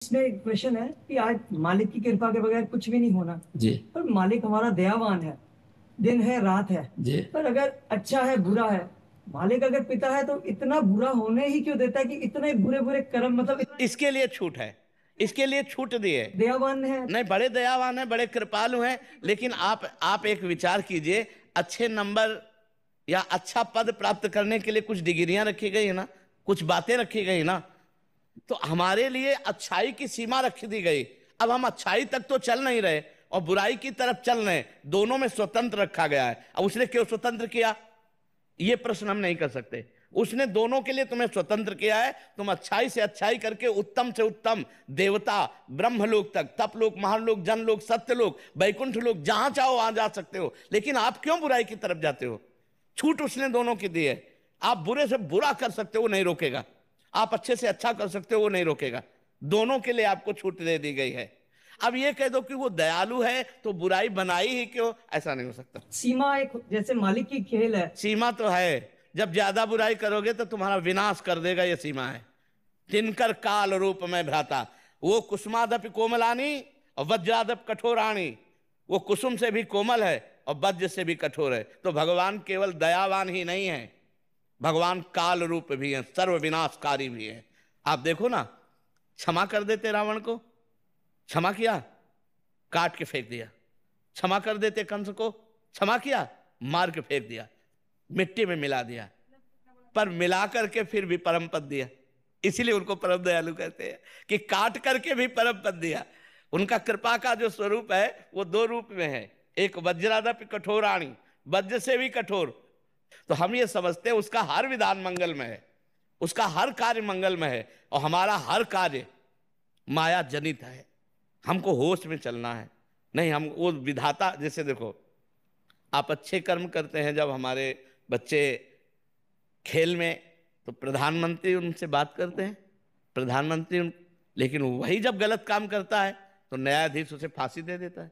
इसमें एक क्वेश्चन है कि आज मालिक की कृपा के बगैर कुछ भी नहीं होना। जी पर मालिक हमारा दयावान है, दिन है रात है। जी। पर अगर अच्छा है बुरा है, मालिक अगर पिता है तो इतना बुरा होने ही क्यों देता है कि इतने बुरे बुरे कर्म, मतलब इतना इसके लिए छूट है, इसके लिए छूट दिए। दयावान है। नहीं, बड़े दयावान हैं, बड़े कृपालु हैं। लेकिन आप एक विचार कीजिए, अच्छे नंबर या अच्छा पद प्राप्त करने के लिए कुछ डिग्रियां रखी गई है ना, कुछ बातें रखी गई ना। तो हमारे लिए अच्छाई की सीमा रख दी गई। अब हम अच्छाई तक तो चल नहीं रहे और बुराई की तरफ चल रहे हैं, दोनों में स्वतंत्र रखा गया है। अब उसने क्यों स्वतंत्र किया, ये प्रश्न हम नहीं कर सकते। उसने दोनों के लिए तुम्हें स्वतंत्र किया है। तुम अच्छाई से अच्छाई करके उत्तम से उत्तम देवता ब्रह्मलोक तक, तपलोक, महालोक, जनलोक, सत्यलोक, वैकुंठ लोक, जहां चाहो वहां जा सकते हो। लेकिन आप क्यों बुराई की तरफ जाते हो? छूट उसने दोनों की दी है। आप बुरे से बुरा कर सकते हो, वो नहीं रोकेगा। आप अच्छे से अच्छा कर सकते हो, वो नहीं रोकेगा। दोनों के लिए आपको छूट दे दी गई है। अब ये कह दो कि वो दयालु है तो बुराई बनाई ही क्यों, ऐसा नहीं हो सकता। सीमा एक जैसे मालिक की खेल है। सीमा तो है, जब ज्यादा बुराई करोगे तो तुम्हारा विनाश कर देगा, ये सीमा है। तिनकर काल रूप में भ्राता, वो कुसुमादप कोमलानी और वज्रादप कठोराणी। वो कुसुम से भी कोमल है और वज्र से भी कठोर है। तो भगवान केवल दयावान ही नहीं है, भगवान काल रूप भी है, सर्व विनाशकारी भी है। आप देखो ना, क्षमा कर देते रावण को, क्षमा किया, काट के फेंक दिया। क्षमा कर देते कंस को, क्षमा किया, मार के फेंक दिया, मिट्टी में मिला दिया। पर मिला करके फिर भी परम पद दिया। इसीलिए उनको परम दयालु कहते हैं कि काट करके भी परम पद दिया। उनका कृपा का जो स्वरूप है वो दो रूप में है, एक वज्रादपि कठोराणी, वज्र से भी कठोर। तो हम ये समझते हैं उसका हर विधान मंगलमय है, उसका हर कार्य मंगलमय है, और हमारा हर कार्य माया जनित है। हमको होश में चलना है। नहीं, हम वो विधाता, जैसे देखो आप अच्छे कर्म करते हैं, जब हमारे बच्चे खेल में, तो प्रधानमंत्री उनसे बात करते हैं, लेकिन वही जब गलत काम करता है तो न्यायाधीश उसे फांसी दे देता है।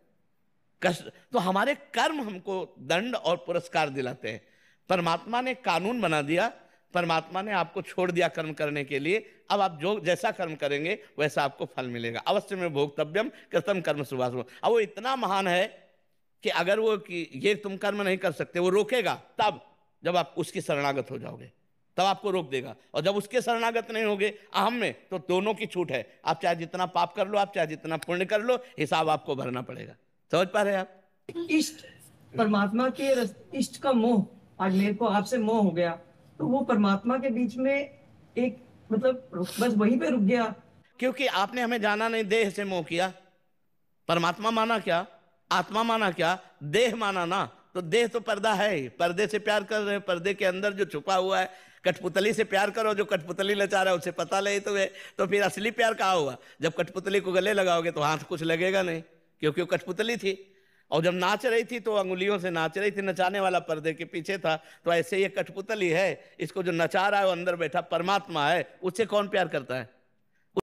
कष्ट तो हमारे कर्म हमको दंड और पुरस्कार दिलाते हैं। परमात्मा ने कानून बना दिया, परमात्मा ने आपको छोड़ दिया कर्म करने के लिए। अब आप जो जैसा कर्म करेंगे वैसा आपको फल मिलेगा। अवश्य में भोक्तव्यम कृतम कर्म शुभाशुभ। अब वो इतना महान है कि अगर वो कि ये तुम कर्म नहीं कर सकते, वो रोकेगा तब जब आप उसकी शरणागत हो जाओगे, तब आपको रोक देगा। और जब उसके शरणागत नहीं होगे अहम में, तो दोनों की छूट है। आप चाहे जितना पाप कर लो, आप चाहे जितना पुण्य कर लो, हिसाब आपको भरना पड़ेगा। समझ पा रहे हैं आप? इष्ट परमात्मा के इष्ट का मोह, आज मेरे को आपसे मोह हो गया, तो वो परमात्मा के बीच में एक मतलब बस वहीं पे रुक गया। क्योंकि आपने हमें जाना नहीं, देह से मोह किया। परमात्मा माना क्या, आत्मा माना क्या, देह माना ना। तो देह तो पर्दा है ही, पर्दे से प्यार कर रहे हैं। पर्दे के अंदर जो छुपा हुआ है, कठपुतली से प्यार करो, जो कठपुतली नचा रहा है उसे पता नहीं तुम्हें, तो फिर असली प्यार कहाँ हुआ? जब कठपुतली को गले लगाओगे तो हाथ कुछ लगेगा नहीं, क्योंकि वो कठपुतली थी। और जब नाच रही थी तो अंगुलियों से नाच रही थी, नचाने वाला पर्दे के पीछे था। तो ऐसे ये कठपुतली है, इसको जो नचा रहा है वो अंदर बैठा परमात्मा है। उससे कौन प्यार करता है?